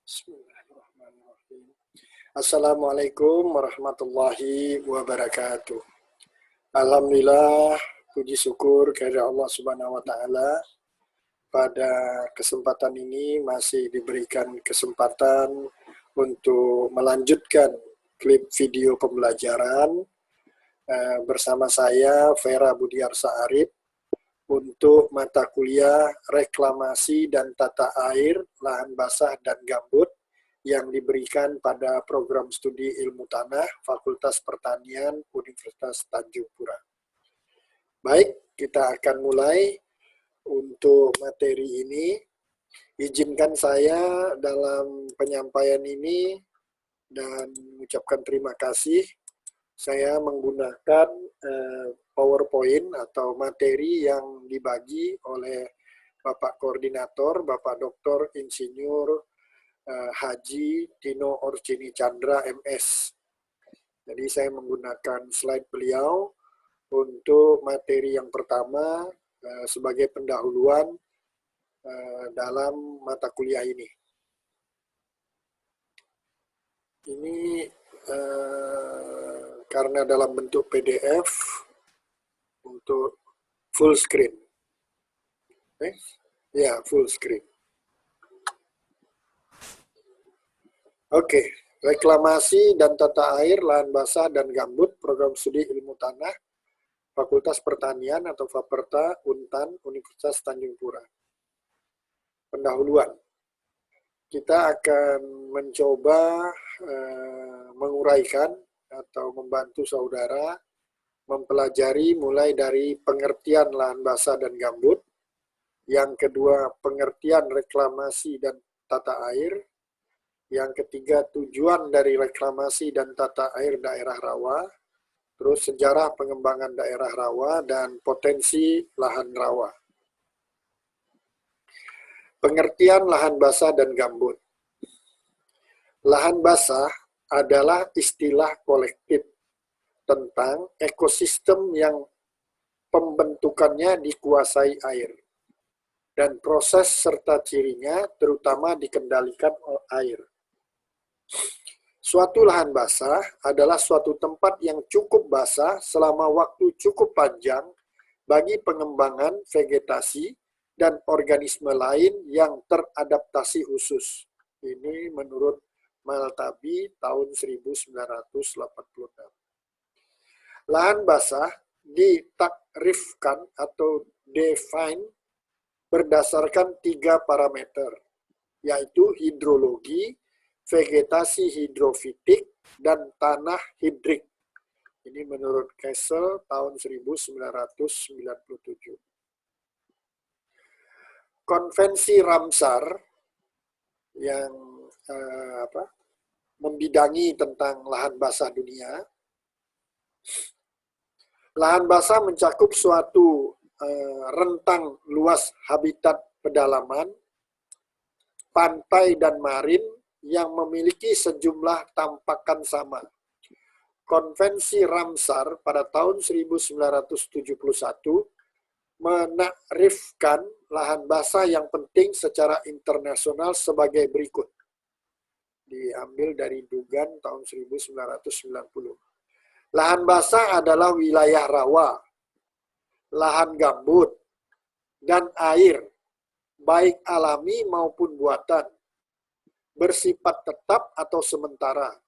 Bismillahirrahmanirrahim. Assalamualaikum warahmatullahi wabarakatuh. Alhamdulillah, puji syukur kehadirat Allah Subhanahu wa taala. Pada kesempatan ini masih diberikan kesempatan untuk melanjutkan klip video pembelajaran bersama saya Vera Budiarsa Arif untuk mata kuliah reklamasi dan tata air lahan basah dan gambut yang diberikan pada program studi ilmu tanah Fakultas Pertanian Universitas Tanjung Pura. Baik, kita akan mulai untuk materi ini. Izinkan saya dalam penyampaian ini dan mengucapkan terima kasih. Saya menggunakan PowerPoint atau materi yang dibagi oleh Bapak Koordinator, Bapak Dr. Insinyur Haji Tino Orsini Chandra MS. Jadi saya menggunakan slide beliau untuk materi yang pertama sebagai pendahuluan dalam mata kuliah ini. Ini karena dalam bentuk PDF untuk full screen. Ya, full screen. Oke, reklamasi dan tata air lahan basah dan gambut program studi ilmu tanah Fakultas Pertanian atau Faperta Untan Universitas Tanjung Pura. Pendahuluan. Kita akan mencoba menguraikan atau membantu saudara mempelajari mulai dari pengertian lahan basah dan gambut, yang kedua pengertian reklamasi dan tata air, yang ketiga tujuan dari reklamasi dan tata air daerah rawa, terus sejarah pengembangan daerah rawa dan potensi lahan rawa. Pengertian lahan basah dan gambut. Lahan basah adalah istilah kolektif tentang ekosistem yang pembentukannya dikuasai air dan proses serta cirinya terutama dikendalikan oleh air. Suatu lahan basah adalah suatu tempat yang cukup basah selama waktu cukup panjang bagi pengembangan vegetasi dan organisme lain yang teradaptasi khusus. Ini menurut Maltabi tahun 1986. Lahan basah ditakrifkan atau define berdasarkan 3 parameter, yaitu hidrologi, vegetasi hidrofitik, dan tanah hidrik. Ini menurut Kessel tahun 1997. Konvensi Ramsar yang membidangi tentang lahan basah dunia. Lahan basah mencakup suatu rentang luas habitat pedalaman, pantai dan marin yang memiliki sejumlah tampakan sama. Konvensi Ramsar pada tahun 1971 menakrifkan lahan basah yang penting secara internasional sebagai berikut. Diambil dari Dugan tahun 1990. Lahan basah adalah wilayah rawa, lahan gambut, dan air, baik alami maupun buatan, bersifat tetap atau sementara,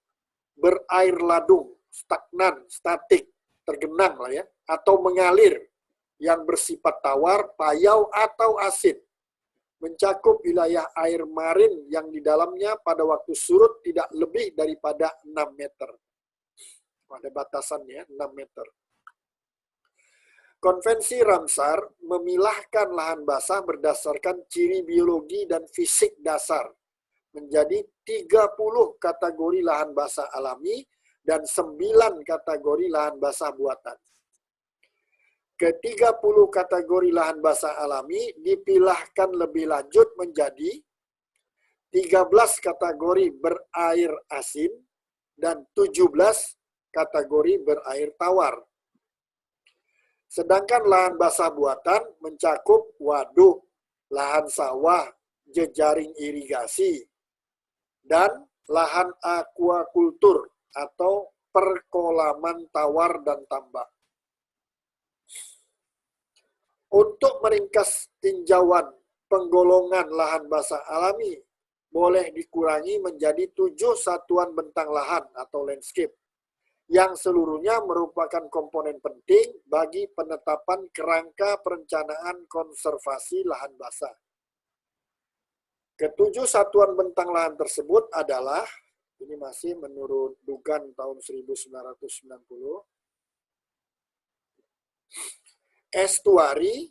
berair ladung, stagnan, statik, tergenang lah ya, atau mengalir, yang bersifat tawar, payau, atau asin. Mencakup wilayah air marin yang di dalamnya pada waktu surut tidak lebih daripada 6 meter. Ada batasannya 6 meter. Konvensi Ramsar memilahkan lahan basah berdasarkan ciri biologi dan fisik dasar menjadi 30 kategori lahan basah alami dan 9 kategori lahan basah buatan. Ke-30 kategori lahan basah alami dipilahkan lebih lanjut menjadi 13 kategori berair asin dan 17 kategori berair tawar. Sedangkan lahan basah buatan mencakup waduk, lahan sawah, jejaring irigasi, dan lahan aquakultur atau perkolaman tawar dan tambak. Untuk meringkas tinjauan penggolongan lahan basah alami boleh dikurangi menjadi 7 satuan bentang lahan atau landscape yang seluruhnya merupakan komponen penting bagi penetapan kerangka perencanaan konservasi lahan basah. Ketujuh satuan bentang lahan tersebut adalah, ini masih menurut Dugan tahun 1990, estuari,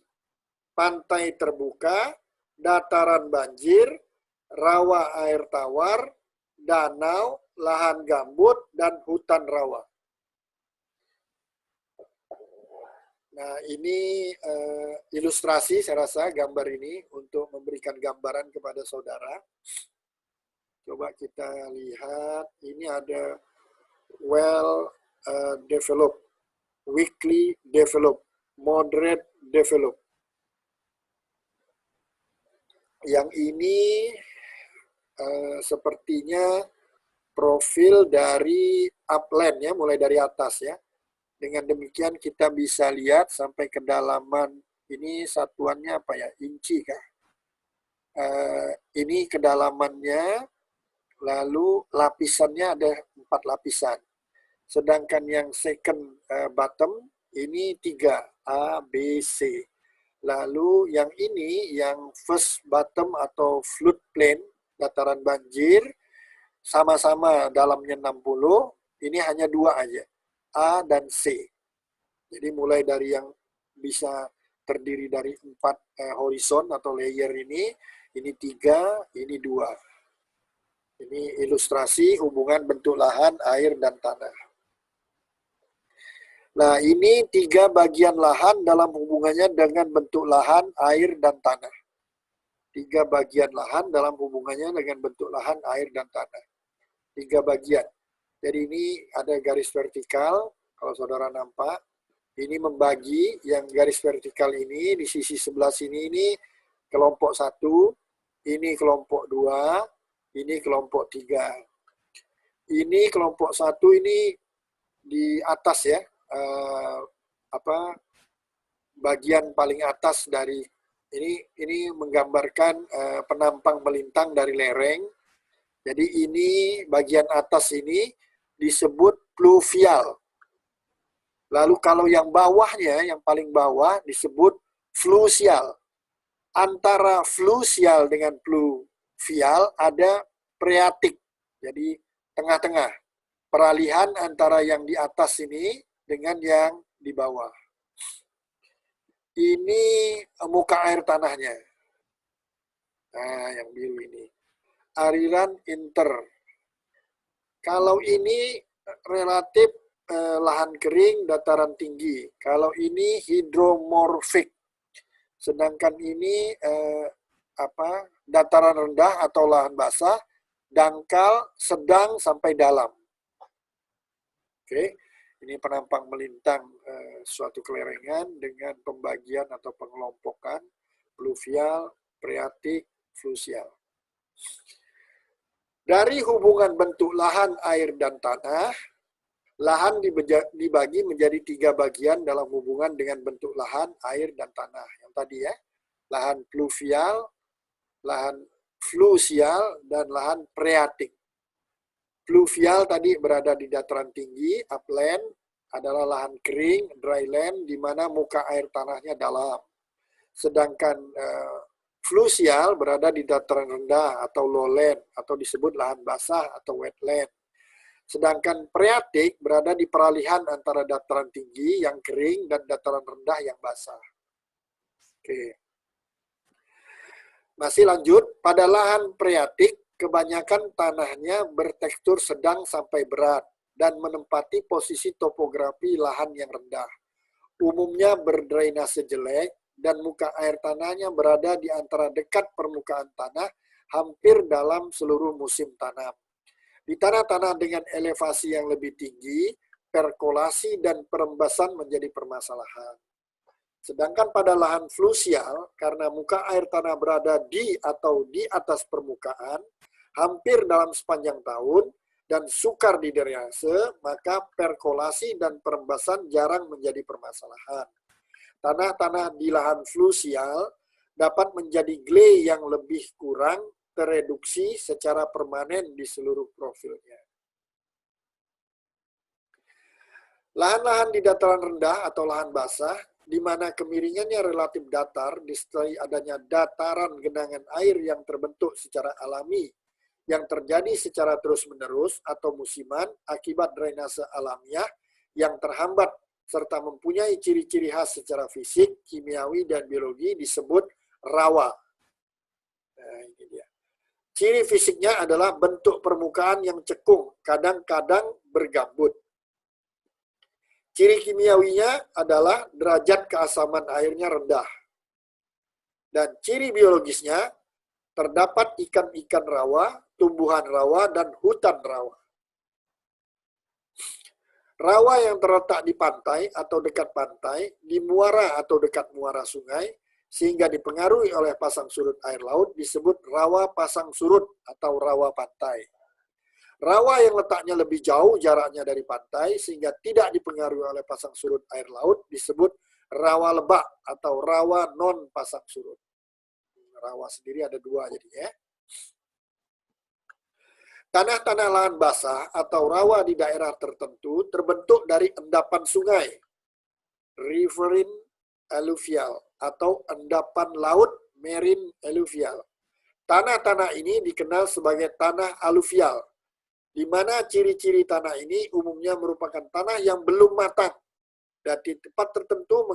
pantai terbuka, dataran banjir, rawa air tawar, danau, lahan gambut, dan hutan rawa. Nah, ini ilustrasi, saya rasa gambar ini untuk memberikan gambaran kepada saudara. Coba kita lihat, ini ada well developed, weakly developed, moderate developed. Yang ini sepertinya profil dari upland ya, mulai dari atas ya. Dengan demikian kita bisa lihat sampai kedalaman, ini satuannya apa ya, inci kah? Ini kedalamannya, lalu lapisannya ada 4 lapisan. Sedangkan yang second bottom ini 3, A, B, C. Lalu yang ini, yang first bottom atau flood plain, dataran banjir, sama-sama dalamnya 60, ini hanya 2 aja, A dan C. Jadi mulai dari yang bisa terdiri dari 4 horizon atau layer ini 3, ini 2. Ini ilustrasi hubungan bentuk lahan, air, dan tanah. Nah, ini 3 bagian lahan dalam hubungannya dengan bentuk lahan, air, dan tanah. 3 bagian lahan dalam hubungannya dengan bentuk lahan, air, dan tanah. 3 bagian. Jadi ini ada garis vertikal, kalau saudara nampak. Ini membagi, yang garis vertikal ini di sisi sebelah sini ini kelompok 1, ini kelompok 2, ini kelompok 3. Ini kelompok 1 ini di atas ya, bagian paling atas dari ini menggambarkan penampang melintang dari lereng. Jadi ini bagian atas ini disebut pluvial. Lalu kalau yang bawahnya, yang paling bawah disebut fluvial. Antara fluvial dengan pluvial ada phreatic. Jadi tengah-tengah. Peralihan antara yang di atas ini dengan yang di bawah. Ini muka air tanahnya. Nah, yang biru ini. Aliran inter. Kalau ini relatif lahan kering, dataran tinggi. Kalau ini hidromorfik. Sedangkan ini dataran rendah atau lahan basah, dangkal, sedang sampai dalam. Oke, ini penampang melintang suatu kelerengan dengan pembagian atau pengelompokan pluvial, phreatic, fluvial. Dari hubungan bentuk lahan, air, dan tanah, lahan dibagi menjadi 3 bagian dalam hubungan dengan bentuk lahan, air, dan tanah. Yang tadi ya, lahan pluvial, lahan fluvial, dan lahan phreatic. Pluvial tadi berada di dataran tinggi, upland adalah lahan kering, dryland, di mana muka air tanahnya dalam. Sedangkan fluvial berada di dataran rendah atau lowland, atau disebut lahan basah atau wetland. Sedangkan phreatic berada di peralihan antara dataran tinggi yang kering dan dataran rendah yang basah. Oke. Masih lanjut, pada lahan phreatic kebanyakan tanahnya bertekstur sedang sampai berat dan menempati posisi topografi lahan yang rendah. Umumnya berdrainase jelek dan muka air tanahnya berada di antara dekat permukaan tanah hampir dalam seluruh musim tanam. Di tanah-tanah dengan elevasi yang lebih tinggi, perkolasi dan perembasan menjadi permasalahan. Sedangkan pada lahan fluvial, karena muka air tanah berada di atau di atas permukaan, hampir dalam sepanjang tahun, dan sukar di drainase, maka perkolasi dan perembasan jarang menjadi permasalahan. Tanah-tanah di lahan flusial dapat menjadi gley yang lebih kurang tereduksi secara permanen di seluruh profilnya. Lahan-lahan di dataran rendah atau lahan basah, di mana kemiringannya relatif datar disertai adanya dataran genangan air yang terbentuk secara alami, yang terjadi secara terus-menerus atau musiman akibat drainase alamiah yang terhambat serta mempunyai ciri-ciri khas secara fisik, kimiawi, dan biologi disebut rawa. Nah, ini dia. Ciri fisiknya adalah bentuk permukaan yang cekung, kadang-kadang bergambut. Ciri kimiawinya adalah derajat keasaman airnya rendah. Dan ciri biologisnya, terdapat ikan-ikan rawa, tumbuhan rawa, dan hutan rawa. Rawa yang terletak di pantai atau dekat pantai, di muara atau dekat muara sungai, sehingga dipengaruhi oleh pasang surut air laut disebut rawa pasang surut atau rawa pantai. Rawa yang letaknya lebih jauh jaraknya dari pantai sehingga tidak dipengaruhi oleh pasang surut air laut disebut rawa lebak atau rawa non pasang surut. Rawa sendiri ada dua jadinya. Tanah-tanah lahan basah atau rawa di daerah tertentu terbentuk dari endapan sungai, riverine alluvial, atau endapan laut, marine alluvial. Tanah-tanah ini dikenal sebagai tanah aluvial, di mana ciri-ciri tanah ini umumnya merupakan tanah yang belum matang dan di tempat tertentu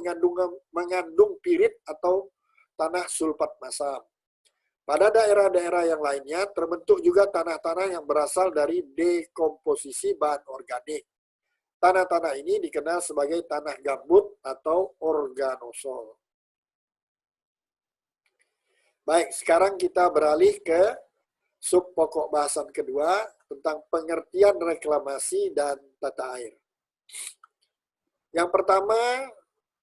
mengandung pirit atau tanah sulfat masam. Pada daerah-daerah yang lainnya terbentuk juga tanah-tanah yang berasal dari dekomposisi bahan organik. Tanah-tanah ini dikenal sebagai tanah gambut atau organosol. Baik, sekarang kita beralih ke sub pokok bahasan kedua tentang pengertian reklamasi dan tata air. Yang pertama,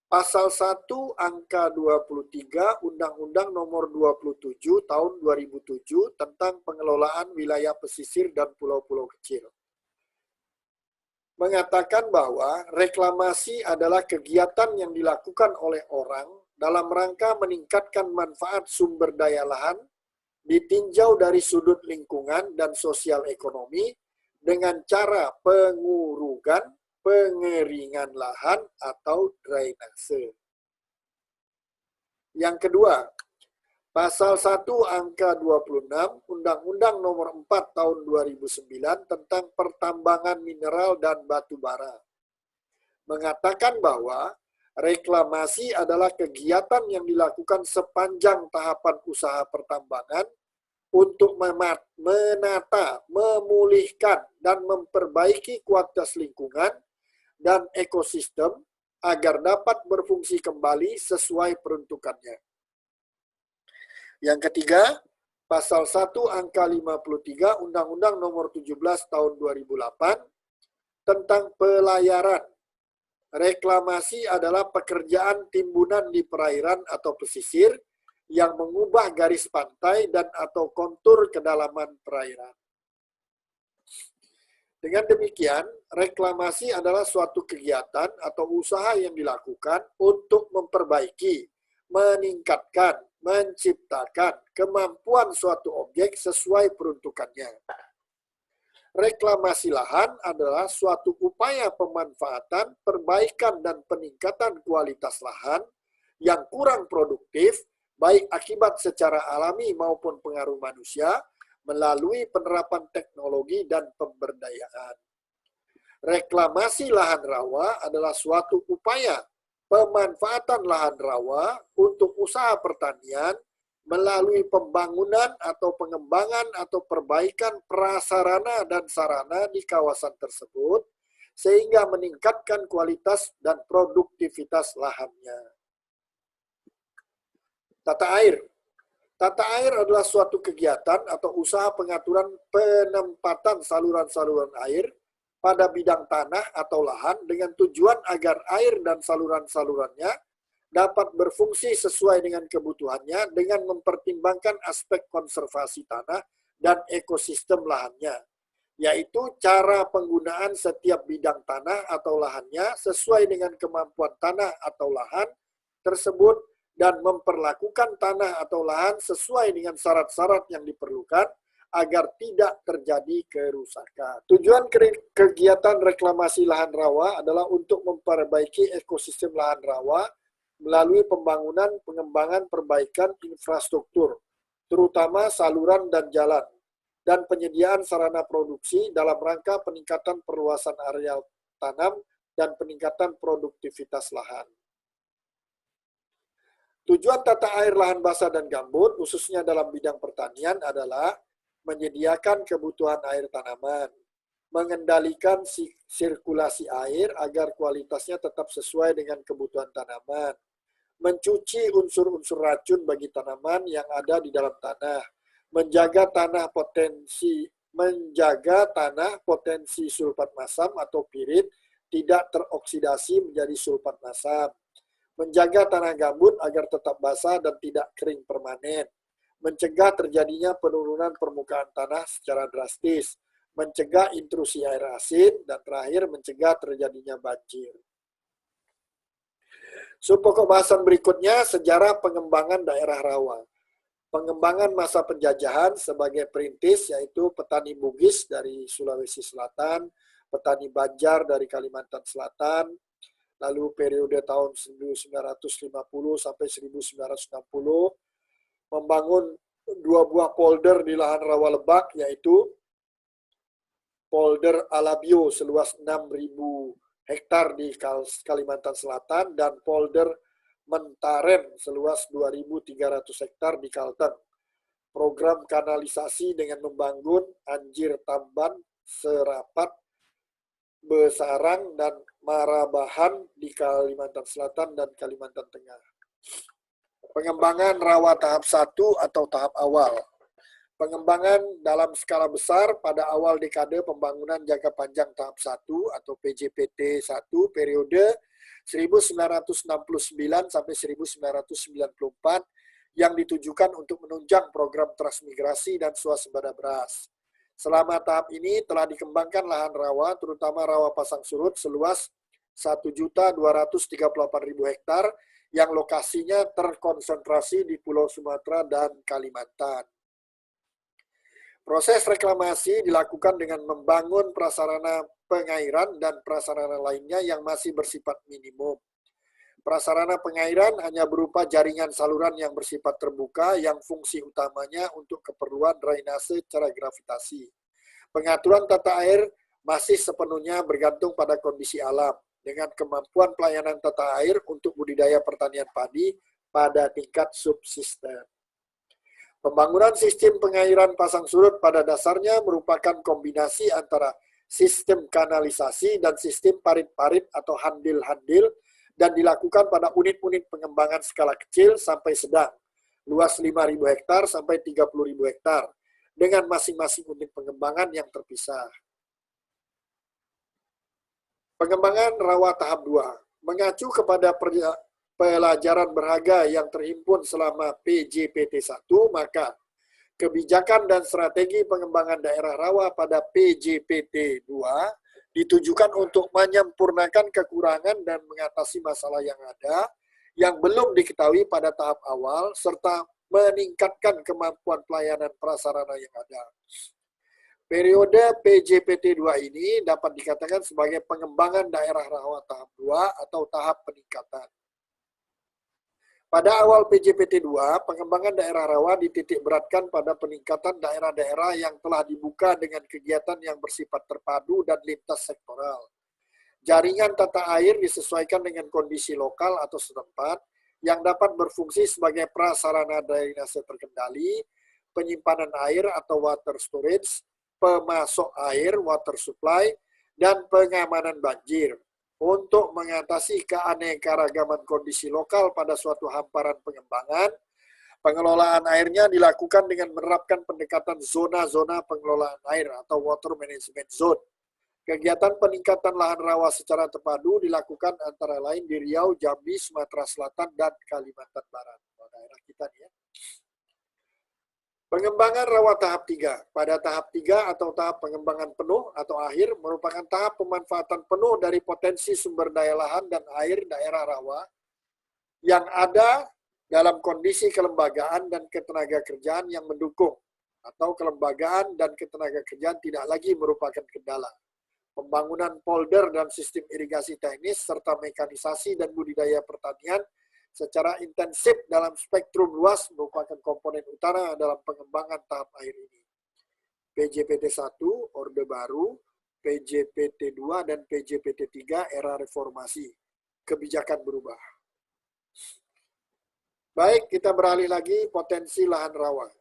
Pasal 1 Angka 23 Undang-Undang Nomor 27 Tahun 2007 tentang pengelolaan wilayah pesisir dan pulau-pulau kecil mengatakan bahwa reklamasi adalah kegiatan yang dilakukan oleh orang dalam rangka meningkatkan manfaat sumber daya lahan ditinjau dari sudut lingkungan dan sosial ekonomi dengan cara pengurugan, pengeringan lahan, atau drainase. Yang kedua, Pasal 1 Angka 26 Undang-Undang Nomor 4 Tahun 2009 tentang pertambangan mineral dan batu bara mengatakan bahwa reklamasi adalah kegiatan yang dilakukan sepanjang tahapan usaha pertambangan untuk menata, memulihkan, dan memperbaiki kualitas lingkungan dan ekosistem agar dapat berfungsi kembali sesuai peruntukannya. Yang ketiga, Pasal 1 Angka 53 Undang-Undang Nomor 17 Tahun 2008 tentang pelayaran. Reklamasi adalah pekerjaan timbunan di perairan atau pesisir yang mengubah garis pantai dan atau kontur kedalaman perairan. Dengan demikian, reklamasi adalah suatu kegiatan atau usaha yang dilakukan untuk memperbaiki, meningkatkan, menciptakan kemampuan suatu objek sesuai peruntukannya. Reklamasi lahan adalah suatu upaya pemanfaatan, perbaikan, dan peningkatan kualitas lahan yang kurang produktif, baik akibat secara alami maupun pengaruh manusia, melalui penerapan teknologi dan pemberdayaan. Reklamasi lahan rawa adalah suatu upaya pemanfaatan lahan rawa untuk usaha pertanian melalui pembangunan atau pengembangan atau perbaikan prasarana dan sarana di kawasan tersebut, sehingga meningkatkan kualitas dan produktivitas lahannya. Tata air. Tata air adalah suatu kegiatan atau usaha pengaturan penempatan saluran-saluran air pada bidang tanah atau lahan dengan tujuan agar air dan saluran-salurannya dapat berfungsi sesuai dengan kebutuhannya dengan mempertimbangkan aspek konservasi tanah dan ekosistem lahannya, yaitu cara penggunaan setiap bidang tanah atau lahannya sesuai dengan kemampuan tanah atau lahan tersebut dan memperlakukan tanah atau lahan sesuai dengan syarat-syarat yang diperlukan agar tidak terjadi kerusakan. Tujuan kegiatan reklamasi lahan rawa adalah untuk memperbaiki ekosistem lahan rawa melalui pembangunan, pengembangan, perbaikan infrastruktur, terutama saluran dan jalan, dan penyediaan sarana produksi dalam rangka peningkatan perluasan areal tanam dan peningkatan produktivitas lahan. Tujuan tata air lahan basah dan gambut, khususnya dalam bidang pertanian, adalah menyediakan kebutuhan air tanaman, mengendalikan sirkulasi air agar kualitasnya tetap sesuai dengan kebutuhan tanaman, mencuci unsur-unsur racun bagi tanaman yang ada di dalam tanah, menjaga tanah potensi sulfat masam atau pirit tidak teroksidasi menjadi sulfat masam, menjaga tanah gambut agar tetap basah dan tidak kering permanen, mencegah terjadinya penurunan permukaan tanah secara drastis, mencegah intrusi air asin, dan terakhir mencegah terjadinya banjir. Subpokok bahasan berikutnya, sejarah pengembangan daerah rawa. Pengembangan masa penjajahan sebagai perintis, yaitu petani Bugis dari Sulawesi Selatan, petani Banjar dari Kalimantan Selatan, lalu periode tahun 1950 sampai 1960, membangun 2 buah polder di lahan rawa Lebak, yaitu polder Alabio seluas 6.000 hektar di Kalimantan Selatan dan polder Mentaren seluas 2.300 hektar di Kalteng. Program kanalisasi dengan membangun Anjir Tamban, Serapat, Besarang, dan Marabahan di Kalimantan Selatan dan Kalimantan Tengah. Pengembangan rawa tahap 1 atau tahap awal. Pengembangan dalam skala besar pada awal dekade pembangunan jangka panjang tahap 1 atau PJPT 1 periode 1969 sampai 1994 yang ditujukan untuk menunjang program transmigrasi dan swasembada beras. Selama tahap ini telah dikembangkan lahan rawa, terutama rawa pasang surut seluas 1.238.000 hektar yang lokasinya terkonsentrasi di Pulau Sumatera dan Kalimantan. Proses reklamasi dilakukan dengan membangun prasarana pengairan dan prasarana lainnya yang masih bersifat minimum. Prasarana pengairan hanya berupa jaringan saluran yang bersifat terbuka yang fungsi utamanya untuk keperluan drainase secara gravitasi. Pengaturan tata air masih sepenuhnya bergantung pada kondisi alam dengan kemampuan pelayanan tata air untuk budidaya pertanian padi pada tingkat subsisten. Pembangunan sistem pengairan pasang surut pada dasarnya merupakan kombinasi antara sistem kanalisasi dan sistem parit-parit atau handil-handil dan dilakukan pada unit-unit pengembangan skala kecil sampai sedang, luas 5.000 hektar sampai 30.000 hektar, dengan masing-masing unit pengembangan yang terpisah. Pengembangan rawa tahap 2 mengacu kepada pelajaran berharga yang terhimpun selama PJPT 1, maka kebijakan dan strategi pengembangan daerah rawa pada PJPT 2 ditujukan untuk menyempurnakan kekurangan dan mengatasi masalah yang ada yang belum diketahui pada tahap awal serta meningkatkan kemampuan pelayanan prasarana yang ada. Periode PJPT 2 ini dapat dikatakan sebagai pengembangan daerah rawa tahap 2 atau tahap peningkatan. Pada awal PJPT 2, pengembangan daerah rawa dititik beratkan pada peningkatan daerah-daerah yang telah dibuka dengan kegiatan yang bersifat terpadu dan lintas sektoral. Jaringan tata air disesuaikan dengan kondisi lokal atau setempat yang dapat berfungsi sebagai prasarana drainase terkendali, penyimpanan air atau water storage, pemasok air, water supply, dan pengamanan banjir untuk mengatasi keanekaragaman kondisi lokal pada suatu hamparan pengembangan. Pengelolaan airnya dilakukan dengan menerapkan pendekatan zona-zona pengelolaan air atau water management zone. Kegiatan peningkatan lahan rawa secara terpadu dilakukan antara lain di Riau, Jambi, Sumatera Selatan, dan Kalimantan Barat. Daerah kita nih ya. Pengembangan rawa tahap 3. Pada tahap 3 atau tahap pengembangan penuh atau akhir merupakan tahap pemanfaatan penuh dari potensi sumber daya lahan dan air daerah rawa yang ada dalam kondisi kelembagaan dan ketenagakerjaan yang mendukung, atau kelembagaan dan ketenagakerjaan tidak lagi merupakan kendala. Pembangunan polder dan sistem irigasi teknis serta mekanisasi dan budidaya pertanian secara intensif dalam spektrum luas merupakan komponen utama dalam pengembangan tahap akhir ini. PJPT 1, Orde Baru, PJPT 2, dan PJPT 3, era reformasi. Kebijakan berubah. Baik, kita beralih lagi potensi lahan rawa.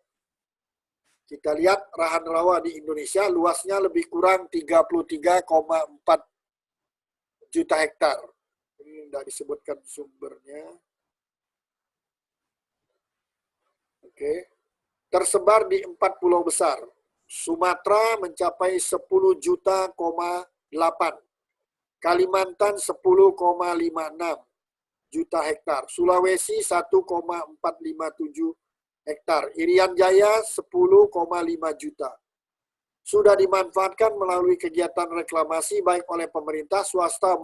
Kita lihat lahan rawa di Indonesia luasnya lebih kurang 33,4 juta hektar. Ini tidak disebutkan sumbernya. Oke. Tersebar di 4 pulau besar. Sumatera mencapai 10 juta, 8. Kalimantan 10,56 juta hektar. Sulawesi 1,457 hektar. Irian Jaya 10,5 juta. Sudah dimanfaatkan melalui kegiatan reklamasi baik oleh pemerintah, swasta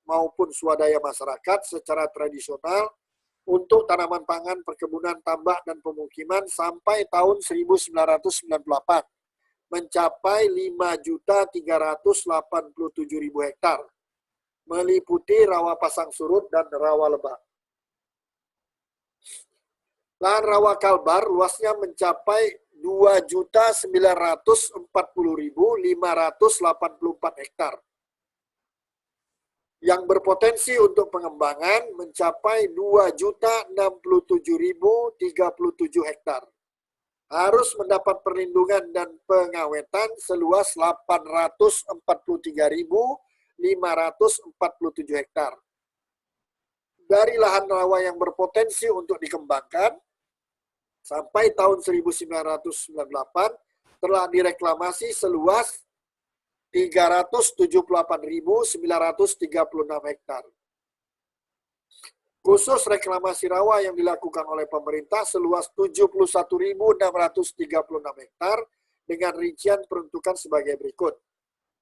maupun swadaya masyarakat secara tradisional untuk tanaman pangan, perkebunan, tambak, dan pemukiman sampai tahun 1998 mencapai 5.387.000 hektar, meliputi rawa pasang surut dan rawa lebak. Lahan rawa kalbar luasnya mencapai 2.940.584 hektar, yang berpotensi untuk pengembangan mencapai 2.067.037 hektar. Harus mendapat perlindungan dan pengawetan seluas 843.547 hektar. Dari lahan rawa yang berpotensi untuk dikembangkan, sampai tahun 1998 telah direklamasi seluas 378.936 hektar. Khusus reklamasi rawa yang dilakukan oleh pemerintah seluas 71.636 hektar dengan rincian peruntukan sebagai berikut.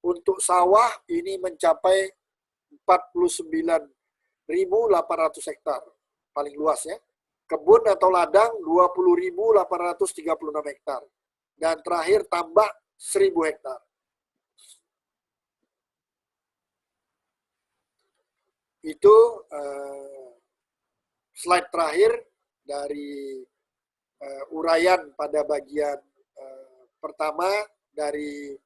Untuk sawah ini mencapai 49.800 hektar, paling luas ya. Kebun atau ladang 20.836 hektar. Dan terakhir tambak 1.000 hektar. Itu slide terakhir dari uraian pada bagian pertama dari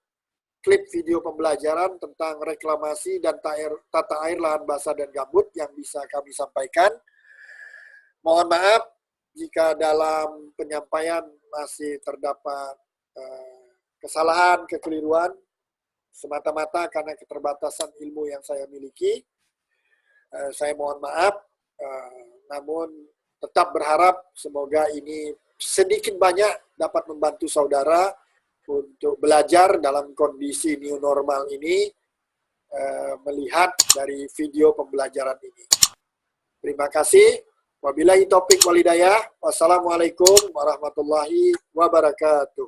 klip video pembelajaran tentang reklamasi dan tata air lahan basah dan gambut yang bisa kami sampaikan. Mohon maaf jika dalam penyampaian masih terdapat kesalahan, kekeliruan, semata-mata karena keterbatasan ilmu yang saya miliki. Saya mohon maaf, namun tetap berharap semoga ini sedikit banyak dapat membantu saudara untuk belajar dalam kondisi new normal ini, melihat dari video pembelajaran ini. Terima kasih. Wabillahi taufiq wal hidayah. Wassalamualaikum warahmatullahi wabarakatuh.